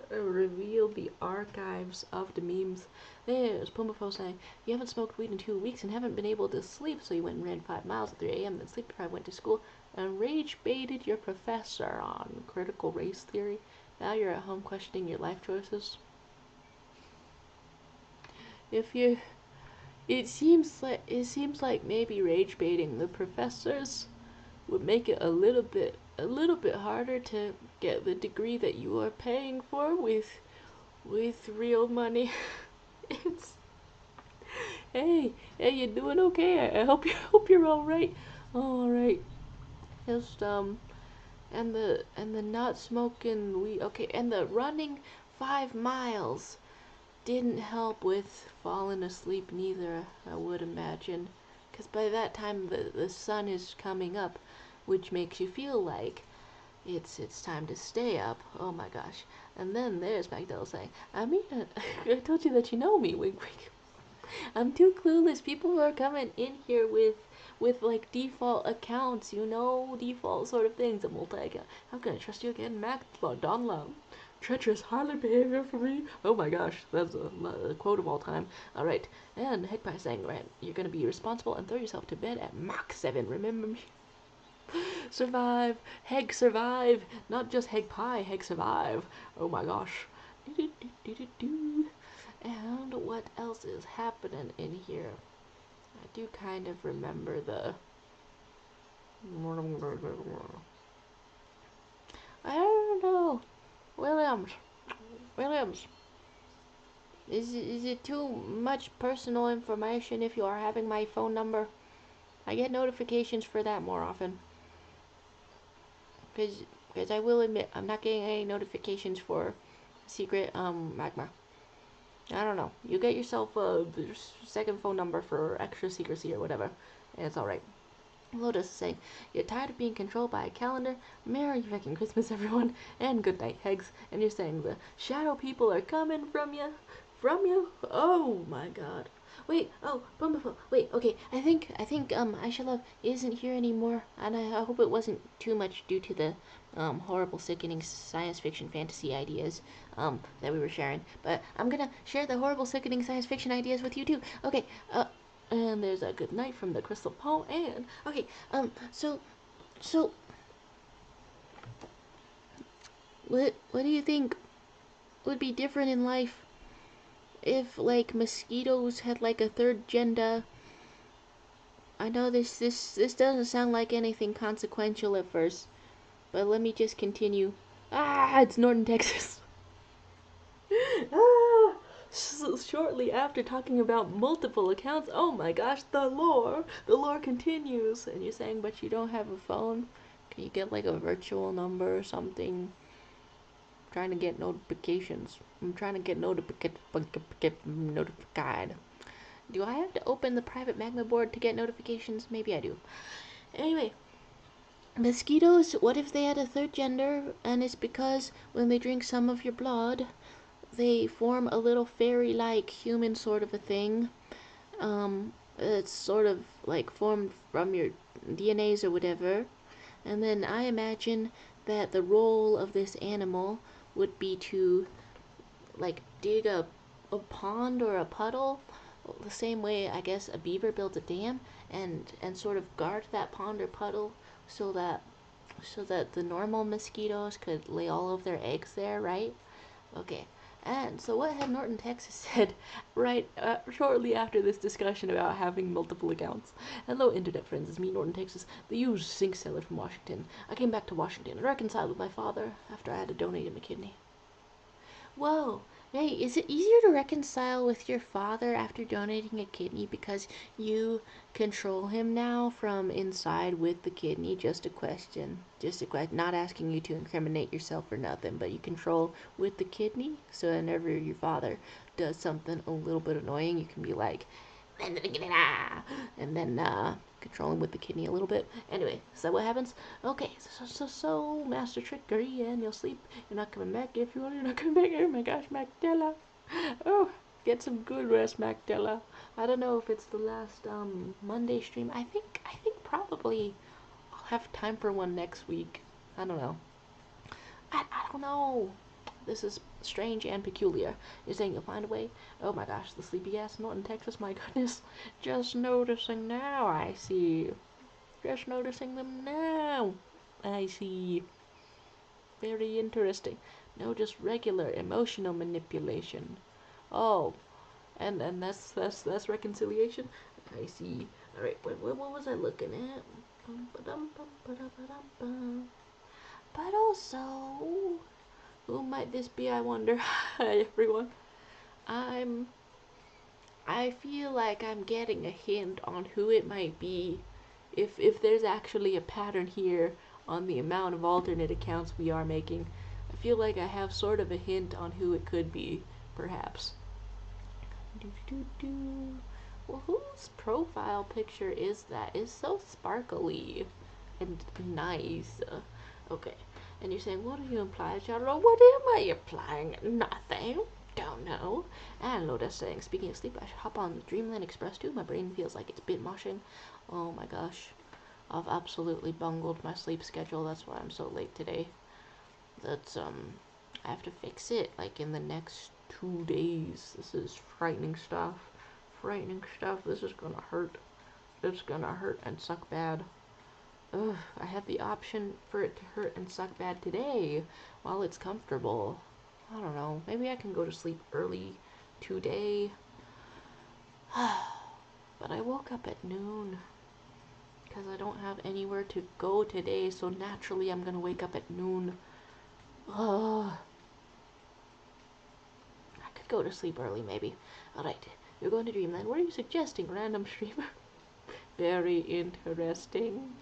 reveal the archives of the memes. There's Pumafo saying, you haven't smoked weed in 2 weeks and haven't been able to sleep, so you went and ran 5 miles at 3 a.m. Then sleep deprived, went to school, and rage baited your professor on critical race theory. Now you're at home questioning your life choices. It seems like maybe rage baiting the professors would make it a little bit harder to get the degree that you are paying for with with real money. It's hey, you doing okay? I hope you're all right. All right. Just and the not smoking weed. Okay, and the running 5 miles didn't help with falling asleep neither. I would imagine, because by that time the sun is coming up, which makes you feel like it's time to stay up. Oh my gosh. And then there's Magdalena saying, I mean, I told you that you know me, wink wink. I'm too clueless. People are coming in here with like default accounts, default sort of things. A multi account. How can I trust you again, Mac? Don Lam. Treacherous, harlot behavior for me. Oh my gosh, that's a quote of all time. All right, and Hegpie saying, right, you're gonna be responsible and throw yourself to bed at Mach 7. Remember me. Survive, Heg survive, not just Heg pie, Heg survive. Oh my gosh. And what else is happening in here? I do kind of remember the. I don't know. Williams. Williams. Is it too much personal information if you are having my phone number? I get notifications for that more often. Because I will admit, I'm not getting any notifications for secret magma. I don't know. You get yourself a second phone number for extra secrecy or whatever, and it's alright. Lotus is saying, you're tired of being controlled by a calendar? Merry fucking Christmas, everyone, and good night, Hegs. And you're saying the shadow people are coming from you? From you? Oh my god. Wait, oh, Bumblebee. Wait, okay, I think, Aisha Love isn't here anymore, and I hope it wasn't too much due to the, horrible, sickening science fiction fantasy ideas, that we were sharing. But I'm gonna share the horrible, sickening science fiction ideas with you too. Okay, and there's a good night from the crystal poem. And okay, so what do you think would be different in life if like mosquitoes had like a third gender? I know this doesn't sound like anything consequential at first, but let me just continue. It's Norton, Texas. ah, Shortly after talking about multiple accounts, oh my gosh, the lore continues. And you're saying, but you don't have a phone? Can you get like a virtual number or something? I'm trying to get notifications. I'm trying to get notified. Do I have to open the private magma board to get notifications? Maybe I do. Anyway, mosquitoes, what if they had a third gender and it's because when they drink some of your blood, they form a little fairy-like human sort of a thing. It's sort of like formed from your DNAs or whatever. And then I imagine that the role of this animal would be to like dig a pond or a puddle, the same way I guess a beaver builds a dam, and sort of guard that pond or puddle so that the normal mosquitoes could lay all of their eggs there, right? Okay. And so what had Norton, Texas said right shortly after this discussion about having multiple accounts? Hello, internet friends. It's me, Norton, Texas, the used sink seller from Washington. I came back to Washington and reconciled with my father after I had to donate him a kidney. Whoa. Hey, is it easier to reconcile with your father after donating a kidney because you control him now from inside with the kidney? Just a question. Just a question. Not asking you to incriminate yourself or nothing, but you control with the kidney? So whenever your father does something a little bit annoying, you can be like, and then controlling with the kidney a little bit. Anyway, so what happens? Okay, so Master Trickery, and you'll sleep. You're not coming back if you want. You're not coming back. Oh my gosh, Magdella. Oh, get some good rest, Magdella. I don't know if it's the last Monday stream. I think probably I'll have time for one next week. I don't know. I don't know. This is strange and peculiar. You're saying you'll find a way? Oh my gosh, the sleepy ass Norton, Texas, my goodness. Just noticing now, I see. Just noticing them now. I see. Very interesting. No, just regular emotional manipulation. Oh, and that's reconciliation. I see. All right, what was I looking at? But also, Who might this be, I wonder? Hi, everyone. I feel like I'm getting a hint on who it might be. If there's actually a pattern here on the amount of alternate accounts we are making, I feel like I have sort of a hint on who it could be, perhaps. Well, whose profile picture is that? It's so sparkly and nice. Okay. And you're saying, what do you imply, Charlotte? What am I implying? Nothing. Don't know. And Loda's saying, speaking of sleep, I should hop on the Dreamland Express too. My brain feels like it's bit mushing. Oh my gosh. I've absolutely bungled my sleep schedule. That's why I'm so late today. I have to fix it, like, in the next 2 days. This is frightening stuff. Frightening stuff. This is gonna hurt. It's gonna hurt and suck bad. Ugh, I have the option for it to hurt and suck bad today while it's comfortable. I don't know. Maybe I can go to sleep early today. But I woke up at noon because I don't have anywhere to go today, so naturally I'm gonna wake up at noon. Ugh. I could go to sleep early, maybe. Alright, you're going to Dreamland. What are you suggesting, random streamer? Very interesting.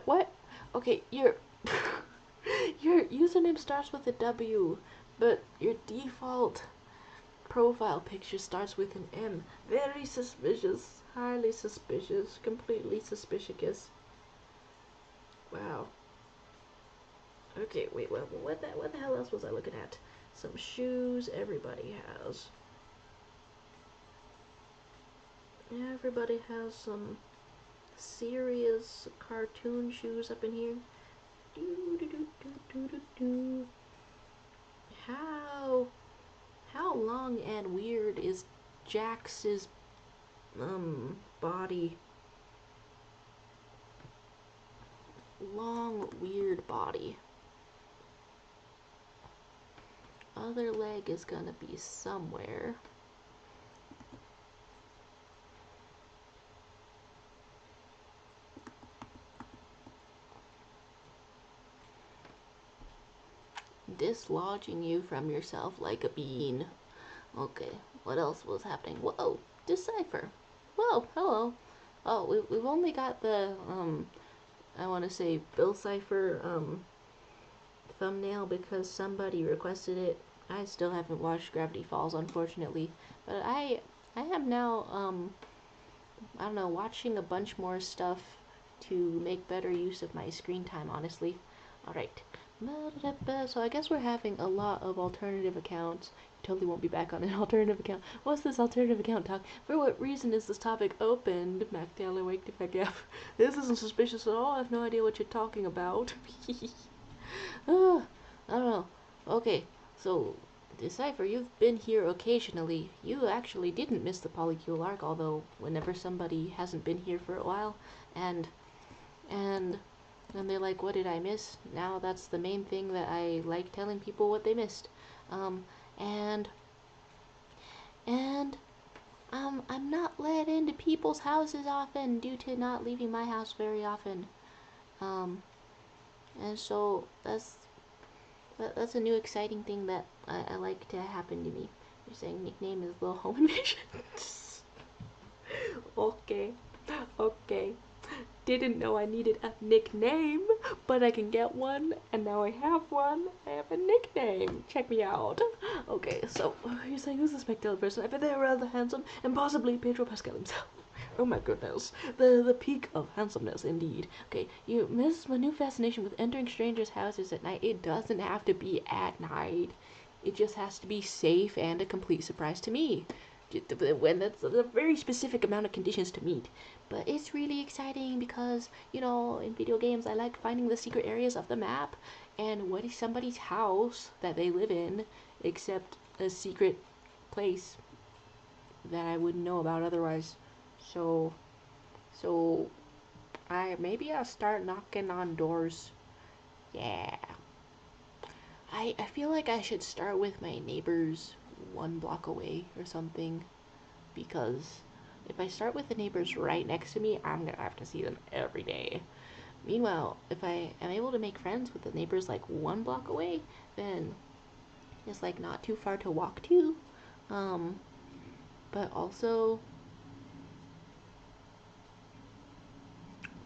What? Okay, your username starts with a W, but your default profile picture starts with an M. Very suspicious. Highly suspicious. Completely suspicious. Wow. Okay, wait, what the hell else was I looking at? Some shoes everybody has. Everybody has some serious cartoon shoes up in here. How long and weird is Jax's body? Long, weird body. Other leg is gonna be somewhere. Dislodging you from yourself like a bean. Okay, what else was happening? Whoa, Decipher. Whoa, hello. Oh, we've only got the, I want to say Bill Cipher, thumbnail because somebody requested it. I still haven't watched Gravity Falls, unfortunately. But I am now, I don't know, watching a bunch more stuff to make better use of my screen time, honestly. Alright. So I guess we're having a lot of alternative accounts. You totally won't be back on an alternative account. What's this alternative account talk? For what reason is this topic opened? MacDale, awake if I get. This isn't suspicious at all. I have no idea what you're talking about. I don't know. Okay, so Decipher, you've been here occasionally. You actually didn't miss the Polycule arc, although whenever somebody hasn't been here for a while, and they're like, what did I miss? Now that's the main thing that I like telling people what they missed. And I'm not let into people's houses often due to not leaving my house very often. And so that's a new exciting thing that I like to happen to me. You're saying nickname is Little Home Invasion. Okay, okay. Didn't know I needed a nickname, but I can get one, and now I have one. I have a nickname. Check me out. Okay, so you're saying who's the spectacular person? I bet they're rather handsome, and possibly Pedro Pascal himself. Oh my goodness, the peak of handsomeness, indeed. Okay, you miss my new fascination with entering strangers' houses at night. It doesn't have to be at night. It just has to be safe and a complete surprise to me. When that's a very specific amount of conditions to meet. But it's really exciting because, you know, in video games I like finding the secret areas of the map, and what is somebody's house that they live in except a secret place that I wouldn't know about otherwise. So maybe I'll start knocking on doors. Yeah. I feel like I should start with my neighbors 1 block away or something, because if I start with the neighbors right next to me, I'm gonna have to see them every day. Meanwhile, if I am able to make friends with the neighbors like 1 block away, then it's like not too far to walk to. Um, but also,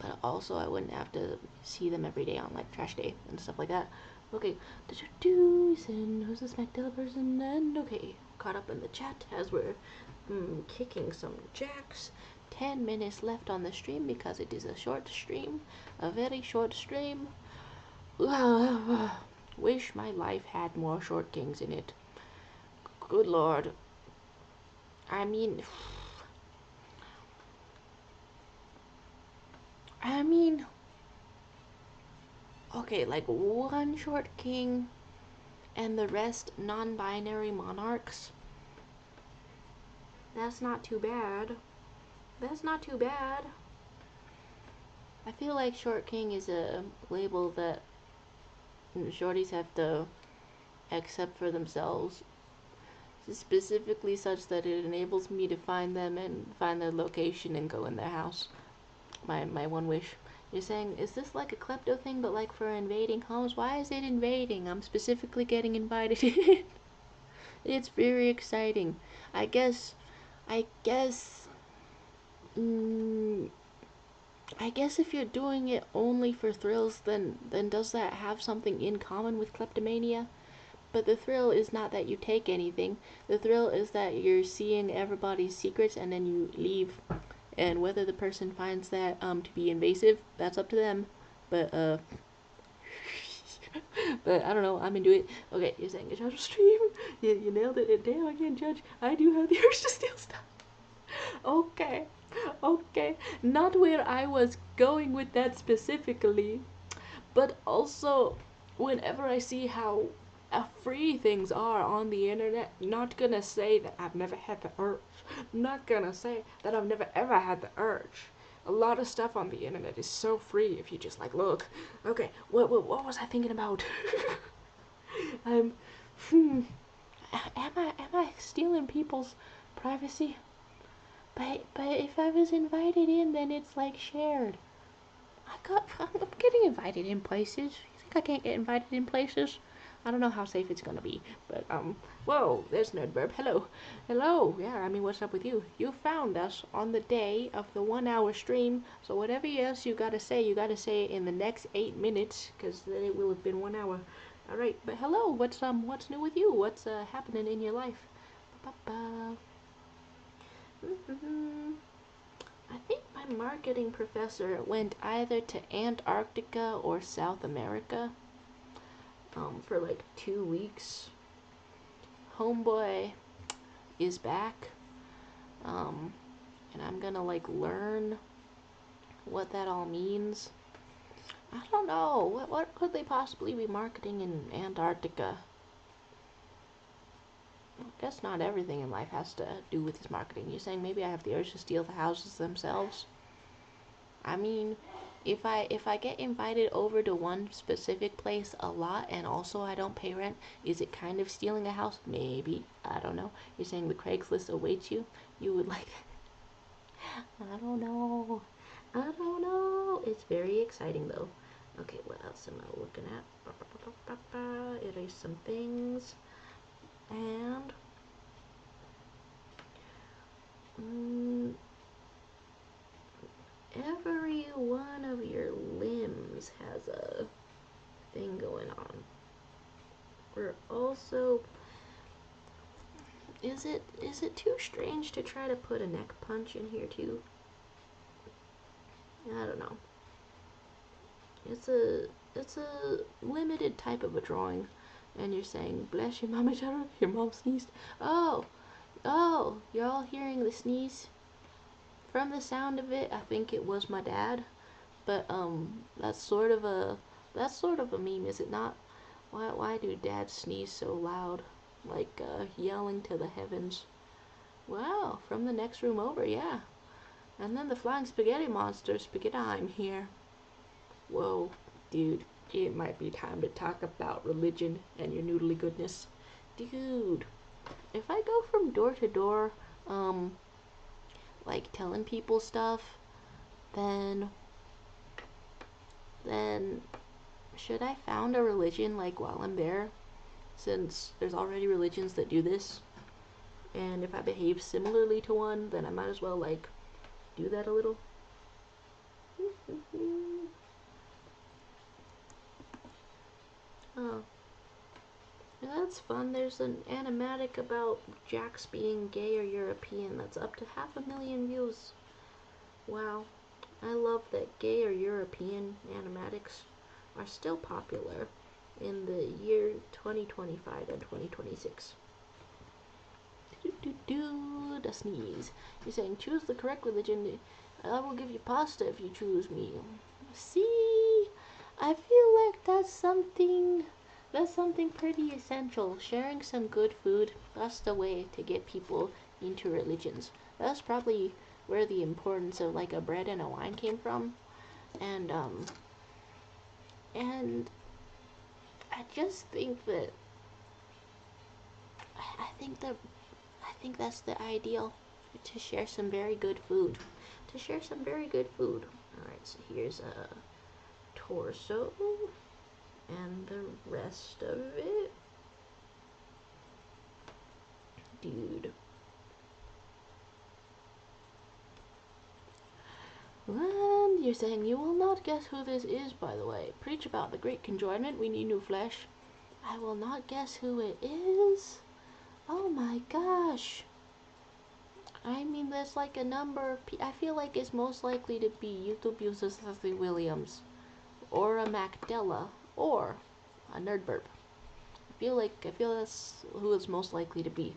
I wouldn't have to see them every day on like trash day and stuff like that. Okay, and who's this MacDella person? And okay, caught up in the chat as we're kicking some jacks. 10 minutes left on the stream because it is a short stream, a very short stream. Wish my life had more short kings in it. Good lord. I mean, okay, like one short king and the rest non-binary monarchs. That's not too bad. That's not too bad. I feel like short king is a label that shorties have to accept for themselves, specifically such that it enables me to find them and find their location and go in their house. My one wish. You're saying, is this like a klepto thing but like for invading homes? Why is it invading? I'm specifically getting invited in. It's very exciting. I guess mm, I guess if you're doing it only for thrills, then does that have something in common with kleptomania? But the thrill is not that you take anything. The thrill is that you're seeing everybody's secrets and then you leave. And whether the person finds that to be invasive, that's up to them. But but I don't know. I'm into it. Okay, you're saying it's out of stream. You nailed it. Damn, I can't judge. I do have the urge to steal stuff. Okay, okay. Not where I was going with that specifically, but also whenever I see how free things are on the internet, not gonna say that I've never had the urge. Not gonna say that I've never ever had the urge. A lot of stuff on the internet is so free if you just like look. Okay, what was I thinking about? I'm am I stealing people's privacy? But if I was invited in, then it's like shared. I'm getting invited in places. You think I can't get invited in places? I don't know how safe it's gonna be, but whoa, there's Nerdburb. Hello. Yeah, I mean, what's up with you? You found us on the day of the 1 hour stream, so whatever else you gotta say it in the next 8 minutes, cause then it will have been 1 hour. All right, but hello. What's new with you? What's happening in your life? Ba-ba-ba. I think my marketing professor went either to Antarctica or South America for like 2 weeks. Homeboy is back, and I'm gonna like learn what that all means. I don't know. What could they possibly be marketing in Antarctica? I guess not everything in life has to do with his marketing. You're saying maybe I have the urge to steal the houses themselves? I mean, if I get invited over to one specific place a lot and also I don't pay rent, is it kind of stealing a house? Maybe. I don't know. You're saying the Craigslist awaits you? You would like I don't know. I don't know. It's very exciting though. Okay, what else am I looking at? Erase some things. And every one of your limbs has a thing going on. We're also, is it too strange to try to put a neck punch in here too? I don't know. It's a limited type of a drawing, and you're saying, bless your mama, your mom sneezed. Oh, you're all hearing the sneeze. From the sound of it, I think it was my dad. But that's sort of a meme, is it not? Why do dads sneeze so loud, like yelling to the heavens? Wow, from the next room over, yeah. And then the flying spaghetti monster, spaghetti, I'm here. Whoa, dude, it might be time to talk about religion and your noodly goodness. Dude, if I go from door to door, like telling people stuff, then then should I found a religion like while I'm there? Since there's already religions that do this, and if I behave similarly to one, then I might as well like do that a little. Oh, that's fun. There's an animatic about Jax being gay or European that's up to 500,000 views. Wow, I love that gay or European animatics are still popular in the year 2025 and 2026. The sneeze. You're saying choose the correct religion. I will give you pasta if you choose me. See, I feel like that's something pretty essential. Sharing some good food, that's the way to get people into religions. That's probably where the importance of like a bread and a wine came from. And I just think that I think that's the ideal, to share some very good food. Alright, so here's a torso and the rest of it. Dude. And you're saying you will not guess who this is, by the way. Preach about the great conjoinment, we need new flesh. I will not guess who it is. Oh my gosh. I mean, there's like a number of I feel like it's most likely to be YouTube user Cecily Williams, or a Macdella, or a Nerdburp. I feel that's who it's most likely to be.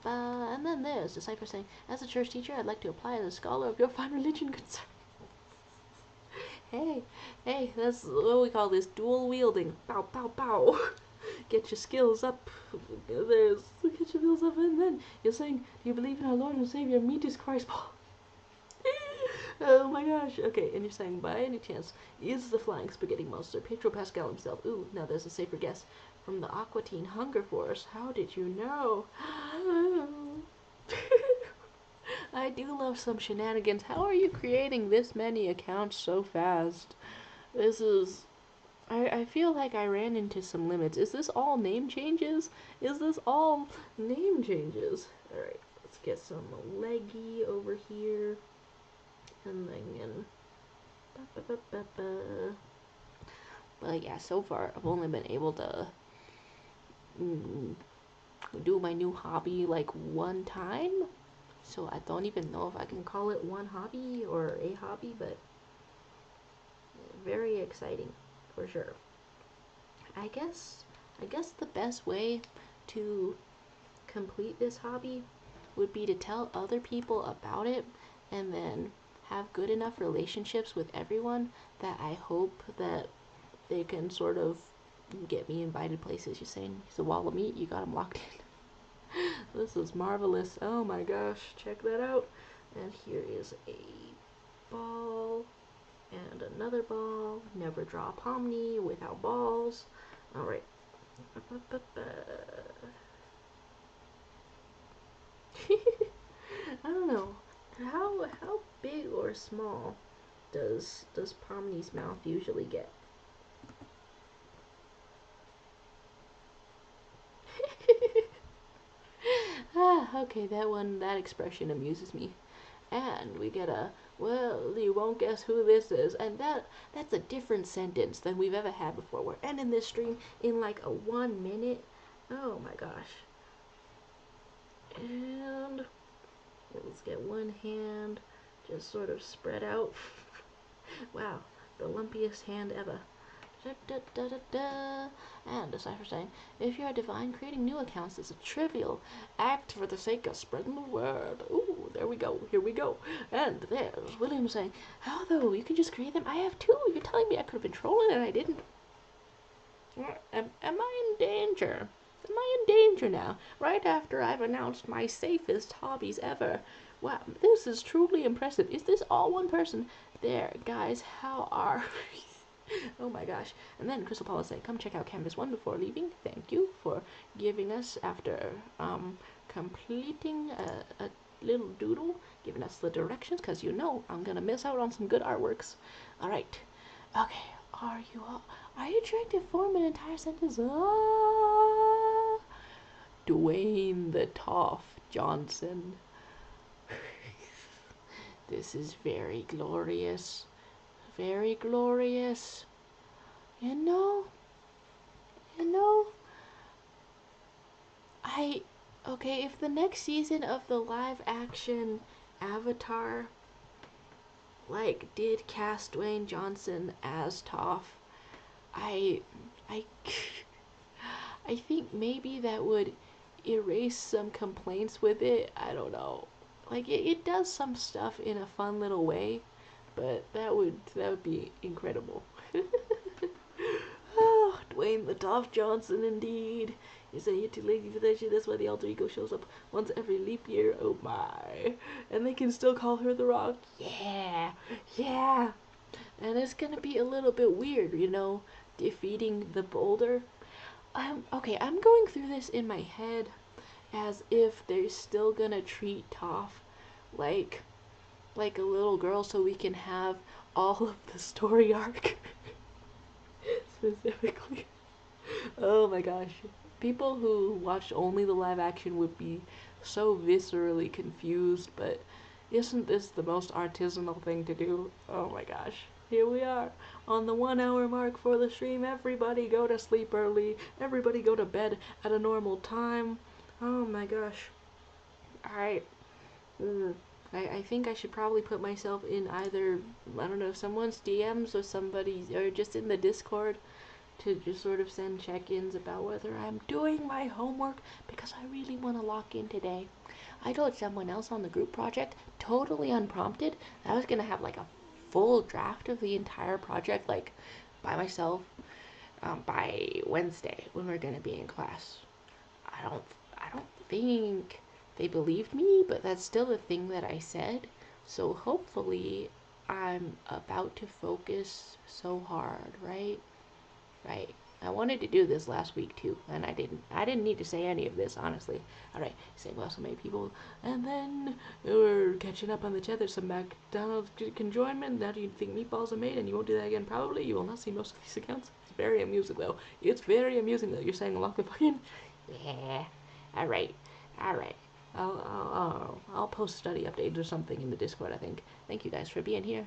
And then there's the cipher saying, as a church teacher, I'd like to apply as a scholar of your fine religion concern. Hey, that's what we call this dual wielding. Pow, pow, pow. Get your skills up. Get your skills up, and then you're saying, do you believe in our Lord and Savior, Jesus Christ, Paul? Oh my gosh. Okay, and you're saying, by any chance, is the flying spaghetti monster Pedro Pascal himself? Ooh, now there's a safer guess. From the Aqua Teen Hunger Force. How did you know? I do love some shenanigans. How are you creating this many accounts so fast? This is... I feel like I ran into some limits. Is this all name changes? Alright, let's get some leggy over here. And then... But yeah, so far I've only been able to do my new hobby like one time. So I don't even know if I can call it one hobby or a hobby, but very exciting for sure. I guess the best way to complete this hobby would be to tell other people about it, and then have good enough relationships with everyone that I hope that they can sort of get me invited places. You're saying he's a wall of meat, you got him locked in. This is marvelous. Oh my gosh, check that out. And here is a ball and another ball. Never draw a Pomni without balls. Alright. I don't know. How big or small does Pomni's mouth usually get? Okay, that expression amuses me. And we get a, well, you won't guess who this is. And that's a different sentence than we've ever had before. We're ending this stream in like a 1 minute. Oh my gosh. And let's get one hand just sort of spread out. Wow, the lumpiest hand ever. And the cipher saying, if you are divine, creating new accounts is a trivial act for the sake of spreading the word. Ooh, there we go, here we go. And there's William saying, how though, you can just create them? I have two. You're telling me I could have been trolling and I didn't? Am I in danger? Am I in danger now? Right after I've announced my safest hobbies ever. Wow, this is truly impressive. Is this all one person? There, guys, how are... Oh my gosh. And then Crystal Paula said, come check out Canvas 1 before leaving. Thank you for giving us, after completing a little doodle, giving us the directions, because you know I'm going to miss out on some good artworks. Alright. Okay, are you trying to form an entire sentence? Ah, Dwayne the Toff Johnson. This is very glorious. Very glorious. You know, you know, I. Okay, if the next season of the live action Avatar, like, did cast Dwayne Johnson as Toph, I. I. I think maybe that would erase some complaints with it. I don't know. Like it does some stuff in a fun little way, but that would be incredible. Oh, Dwayne the Tough Johnson, indeed. You say you're too lazy for that shit. That's why the alter ego shows up once every leap year. Oh my! And they can still call her the Rock. Yeah, yeah. And it's gonna be a little bit weird, defeating the boulder. Okay. I'm going through this in my head as if they're still gonna treat Toph like like a little girl, so we can have all of the story arc specifically. Oh my gosh. People who watched only the live action would be so viscerally confused, but isn't this the most artisanal thing to do? Oh my gosh. Here we are on the 1 hour mark for the stream. Everybody go to sleep early. Everybody go to bed at a normal time. Oh my gosh. Alright. I think I should probably put myself in either, I don't know, someone's DMs or somebody's, or just in the Discord to just sort of send check-ins about whether I'm doing my homework, because I really want to lock in today. I told someone else on the group project, totally unprompted, that I was going to have like a full draft of the entire project, like by myself, by Wednesday when we're going to be in class. I don't I don't think they believed me, but that's still a thing that I said. So hopefully I'm about to focus so hard, right? Right. I wanted to do this last week too, and I didn't. I didn't need to say any of this, honestly. Alright, same well so many people. And then we're catching up on the chat. There's some McDonald's conjoinment. Now do you think meatballs are made and you won't do that again? Probably. You will not see most of these accounts. It's very amusing though. It's very amusing though. You're saying lock the fucking. Yeah. Alright. Alright. I'll post study updates or something in the Discord, I think. Thank you guys for being here.